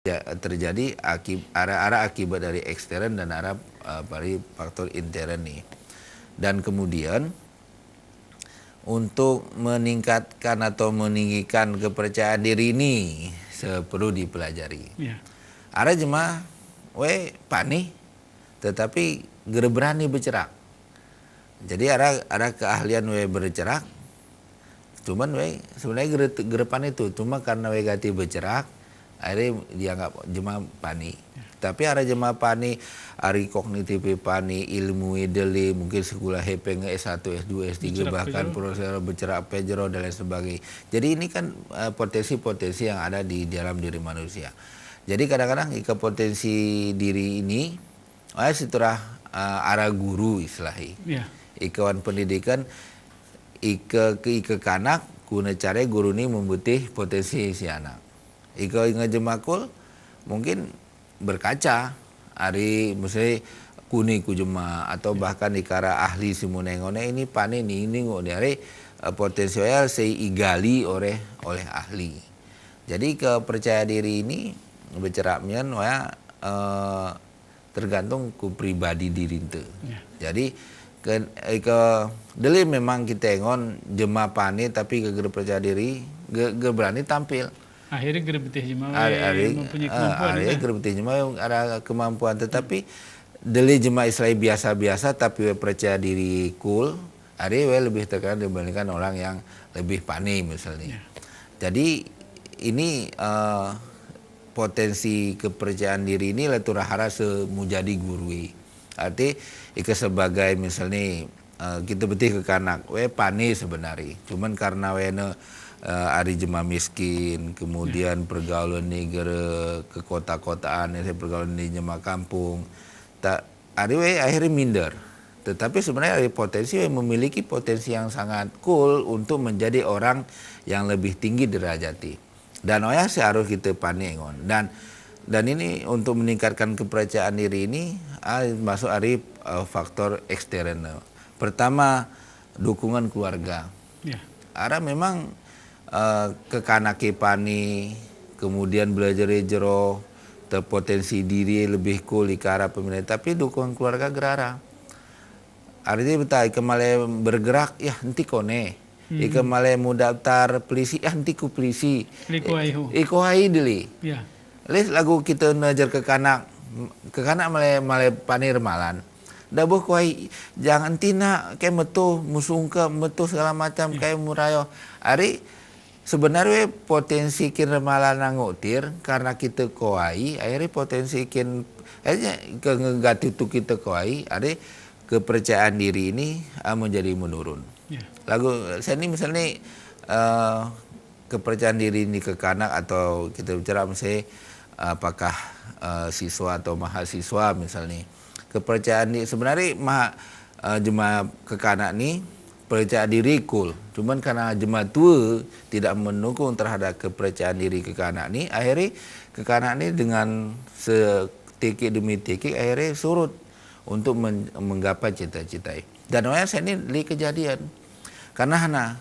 terjadi arah akibat dari ekstern dan arah dari faktor intern nih. Dan kemudian untuk meningkatkan atau meninggikan kepercayaan diri ini perlu dipelajari. Ya. Ada jemaah panih tetapi berani bercerak. Jadi ada keahlian bercerak. Cuman sebenarnya gerepan itu cuma karena gati bercerak akhirnya dianggap jemaah pani. Tapi ada jemaah pani, hari kognitif pani, ilmu ideli, mungkin sekolah hepeng S1, S2, S3, bahkan profesor bercerak pejero dan lain sebagainya. Jadi ini kan potensi-potensi yang ada di dalam diri manusia. Jadi kadang-kadang potensi diri ini, setelah arah guru islahi. Ya. Ikawan pendidikan, ke kanak, guna cara guru ini membutih potensi si anak. Ika ngejemakul mungkin berkaca hari misalnya kuni ku jema atau bahkan dikara ahli simunengone ini panen ini dari potensial seigali oleh ahli. Jadi kepercayaan diri ini bercerapnya tergantung ku pribadi diri itu. Ya. Jadi deli memang kita ngon jema panen tapi percaya diri berani tampil. Akhirnya gerbetih jemaah mempunyai kemampuan. Akhirnya gerbetih jemaah ada kemampuan, tetapi deli jemaah Islam biasa-biasa tapi percaya diri cool, akhirnya lebih terkenal dibandingkan orang yang lebih panik misalnya. Ya. Jadi ini potensi kepercayaan diri ini leturah hara semujadi gurui. Arti sebagai misalnya kita betih ke kanak, panik sebenarnya, cuman karena ari jemaah miskin, kemudian pergaulan negara ke kota-kotaan, pergaulan di jemaah kampung, akhirnya minder. Tetapi sebenarnya ada potensi memiliki potensi yang sangat cool untuk menjadi orang yang lebih tinggi derajati. Dan seharus kita paningon. Dan ini untuk meningkatkan kepercayaan diri ini masuk dari faktor eksternal. Pertama, dukungan keluarga. Ya. Ada memang kekanaki pani, kemudian belajar jero, terpotensi diri lebih cool ke arah pemerintah, tapi dukungan keluarga gerara. Artinya betul, kemale bergerak, ya nanti kone. Kemale mau daftar polisi, ya nanti ku polisi. Iko hai dili. Ya. Les lagu kita najar ke kanak male pani remalan. Dabuh kuai jangan tina kayak metu musungke metu segala macam kayak murayo. Ari sebenarnya potensi kin remalan nangutir karena kita kuai akhirnya potensi kin ke ngegati tu kita kuai ada kepercayaan diri ini menjadi menurun. Yeah. Lagu saya ini misalnya kepercayaan diri ini ke kanak atau kita bicara misalnya apakah siswa atau mahasiswa misalnya. Kepercayaan diri sebenarnya jemaah kekanak ni percaya diri cool. Cuman karena jemaah tua tidak mendukung terhadap kepercayaan diri kekanak ni, akhirnya kekanak ni dengan setikik demi tikik akhirnya surut untuk menggapai cita-cita. Dan saya ini li kejadian. Karena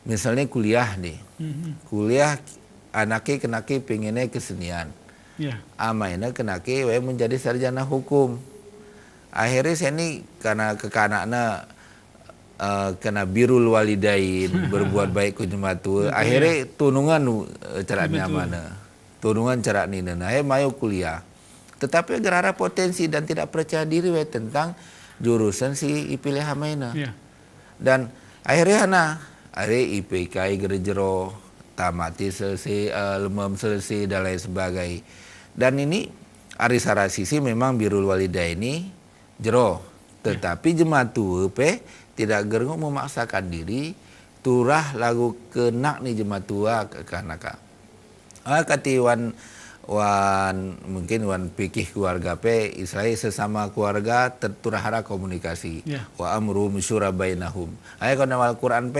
misalnya kuliah nih. Kuliah anaknya kenaki pengennya kesenian. Yeah. Amainnya kenaki menjadi sarjana hukum. Akhirnya saya ini karena kekanaknya kena birul walidain berbuat baik ke jemaah tua. Akhirnya tunungan cara mana? Tunungan cara ni nah mayu kuliah. Tetapi gerara potensi dan tidak percaya diri tentang jurusan si ipilih hamaina. Yeah. Dan akhirnya IPK gerejero tamati selesai lemam selesai dan lain sebagainya. Dan ini arisara sisi memang birul walidain ini jero, tetapi jemaah tua tidak gerung memaksakan diri turah lagu kenak ni jemaah tua ke kanaka. Kati wan mungkin wan pikih keluarga Israel sesama keluarga terturahara komunikasi. Yeah. Wa amruhum syura bainahum. Kalau Al-Quran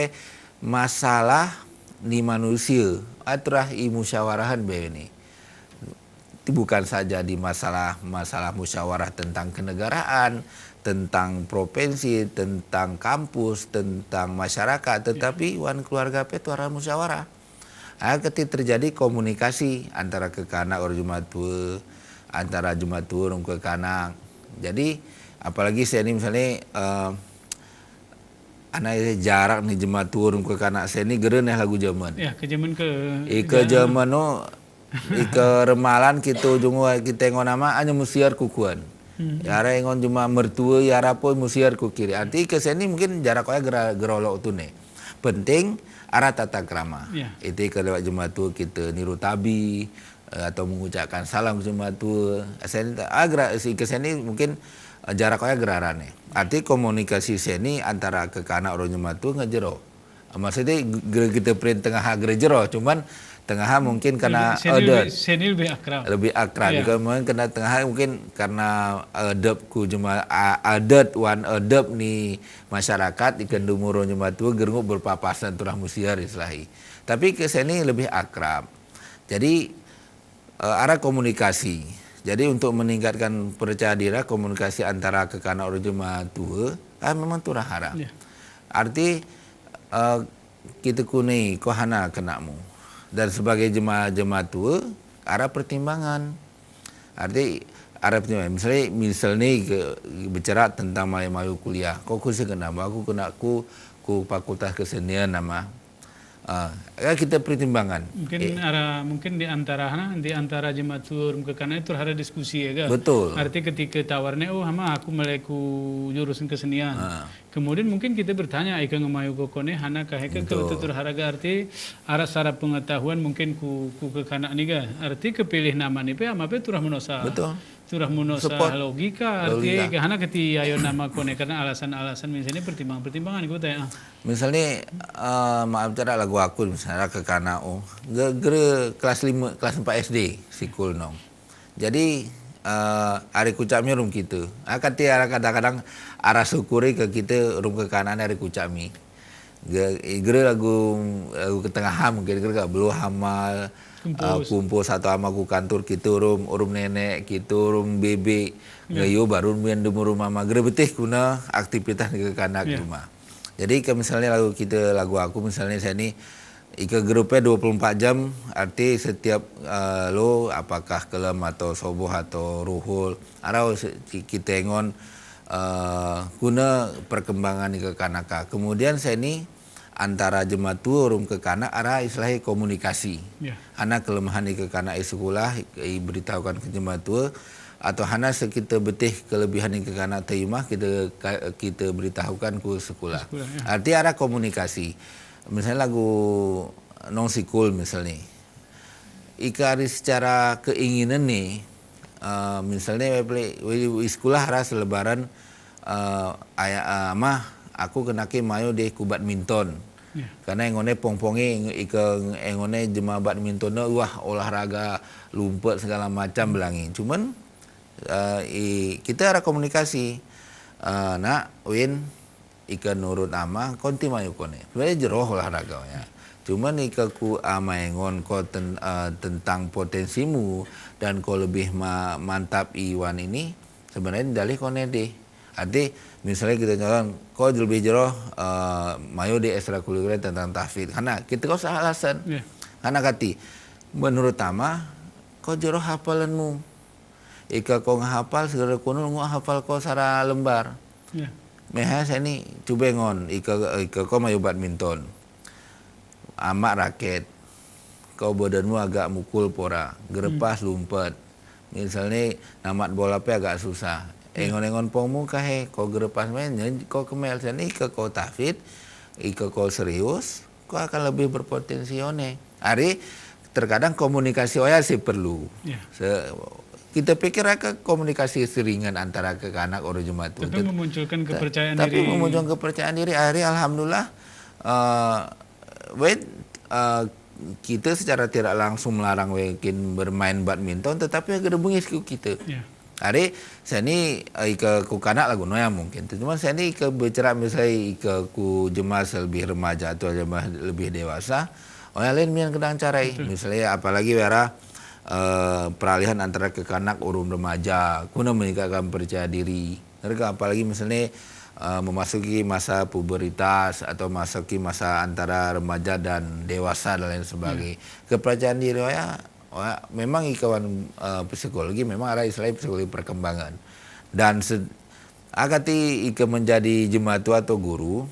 masalah ni manusia aturah musyawarahan ini. Bukan saja di masalah musyawarah tentang kenegaraan, tentang provinsi, tentang kampus, tentang masyarakat, tetapi wan keluarga itu arah musyawarah. Ketika terjadi komunikasi antara kekanak orang Jumatua, antara Jumatua orang kekanak. Jadi apalagi saya ni misalnya anak jarak ni Jumatua orang kekanak saya ni geren lagu Jerman. Ya, ke Jerman ke. Ika Jerman no, ika remalan kita jungwa kita ngon nama hanya musiar kukuan. Yara ngon cuma mertua yara pun musiar ku kiri. Arti ke sini mungkin jarak kau gerolok tu ne. Penting arah tata krama. Ya. Itu kalau Jumatua kita niru tabi atau mengucapkan salam Jumatua. Seni agra ke sini mungkin jarak kau gerarane. Arti komunikasi seni antara kekanak orang Jumatua ngejero. Maksudnya kita print tengah gerejero, cuman tengah mungkin karena adat seni lebih akrab. Lebih akrab. Ya. Juga mungkin karena tengah mungkin karena adabku cuma adat wan adab ni masyarakat ikan dumuro Jumatua gerungu berpapasan turah musiar islahi. Tapi ke sini lebih akrab. Jadi arah komunikasi. Jadi untuk meningkatkan percaya diri komunikasi antara kekanak orang Jumatua memang turah harap. Ya. Arti kita kunai kau hana kenakmu. Dan sebagai jemaah tua, arah pertimbangan. Arti arah pertimbangan. Misalnya bicara tentang mayu kuliah. Kau kenapa? Aku kena ku fakultas kesenian nama. Kita pertimbangan. Mungkin di antara jemaah tur kekanak itu ada diskusi ya. Betul. Arti ketika tawarnya aku meleku jurusan kesenian. Kemudian mungkin kita bertanya ika ngemayu kokone hana kaheka ke tutur haraga arti arah sara pengetahuan mungkin ku kekanak ni ga. Arti kepilih nama ni pe ama pe turah munosa. Betul. Turah munosa logika arti hana keti ayo nama kone karena alasan-alasan misalnya pertimbangan iku tanya. Misalnya maaf cara lagu aku misalnya kekanak gere kelas 5 kelas 4 SD sikul nong. Jadi hari kucapnya rum kita. Kati kadang-kadang arah syukuri ke kita rum ke kanan hari kucapmi. Gere lagu ke tengah mungkin gere belum hamal kumpul satu ama ku kantor kita rum nenek kita rum bebek ngayo baru main demu rumah mama gere betih kuna aktivitas ke kanak rumah. Jadi misalnya lagu aku misalnya saya ni ika grupnya 24 jam arti setiap lo apakah kelam atau soboh atau ruhul arau kita ngon guna perkembangan ke kanaka. Kemudian saya ni antara jemaah tua rum ke kanak arah istilah komunikasi. Hana kelemahan ke kanak sekolah beritahukan ke jemaah tua atau hana kita betih kelebihan ke kanak terima kita beritahukan ke sekolah. Arti arah komunikasi. Misalnya lagu non sikul misalnya. Ikari secara keinginan nih misalnya sekolah ras lebaran mah aku kenaki mayo deh ku badminton. Karena engone pongpongi engone jemaah badminton wah olahraga lumpet segala macam belangi. Cuman kita ada komunikasi. Nak win ika nurut ama konti mayu kone. Sebenarnya jeroh olahraga ya. Cuman ika ku amaengon kau tentang potensimu dan kau lebih mantap iwan ini sebenarnya dalih kone deh. Arti misalnya kita nyatakan kau lebih jeroh mayu di ekstrakurikuler tentang tahfidz. Karena kita kau salah alasan. Karena kati menurut ama kau jeroh hafalanmu. Ika kau ngahafal segera kuno ngahafal kau secara lembar. Meha saya ni cuba ngon ika kau mayu badminton. Amak raket. Kau badanmu agak mukul pora, gerepas lumpet. Misalnya namat bola pe agak susah. Engon-engon pongmu kahe kau gerepas main kau kemel sini ika kau tahfidz, ika kau serius, kau akan lebih berpotensi one. Hari terkadang komunikasi oya sih perlu. Kita pikir akan komunikasi seringan antara kekanak orang jemaah itu. Tapi memunculkan kepercayaan diri. Tapi memunculkan kepercayaan diri. Hari alhamdulillah, kita secara tidak langsung melarang wekin bermain badminton, tetapi agak bungis kita. Hari saya ni ika ku kanak lagu noya mungkin. Cuma saya ni ika bicara misalnya ika ku jemaah lebih remaja atau jemaah lebih dewasa. Orang lain yang kedang carai. Misalnya apalagi wera peralihan antara kekanak urun remaja, guna meningkatkan percaya diri. Mereka apalagi misalnya memasuki masa puberitas atau masuki masa antara remaja dan dewasa dan lain sebagainya. Kepercayaan diri memang kawan psikologi memang ada istilah psikologi perkembangan. Dan agati ika menjadi jemaat atau guru,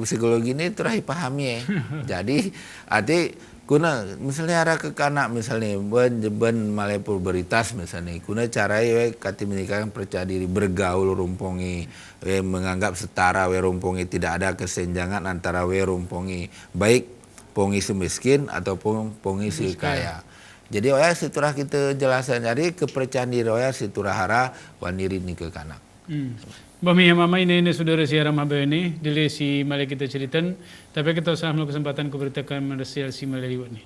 psikologi ini terakhir pahami. Jadi kuna misalnya ada kekanak misalnya ben malai puberitas misalnya kuna cara kati menikahkan percaya diri bergaul rumpongi menganggap setara rumpongi tidak ada kesenjangan antara rumpongi baik pongi semiskin ataupun pongi si kaya. Jadi seturah kita jelasan jadi kepercayaan diri seturah hara waniri ni kekanak. Bami mama ini saudara siaran Maba ini dili si malai kita ceritan tapi kita usah kesempatan ku beritakan Marsial si malai ni.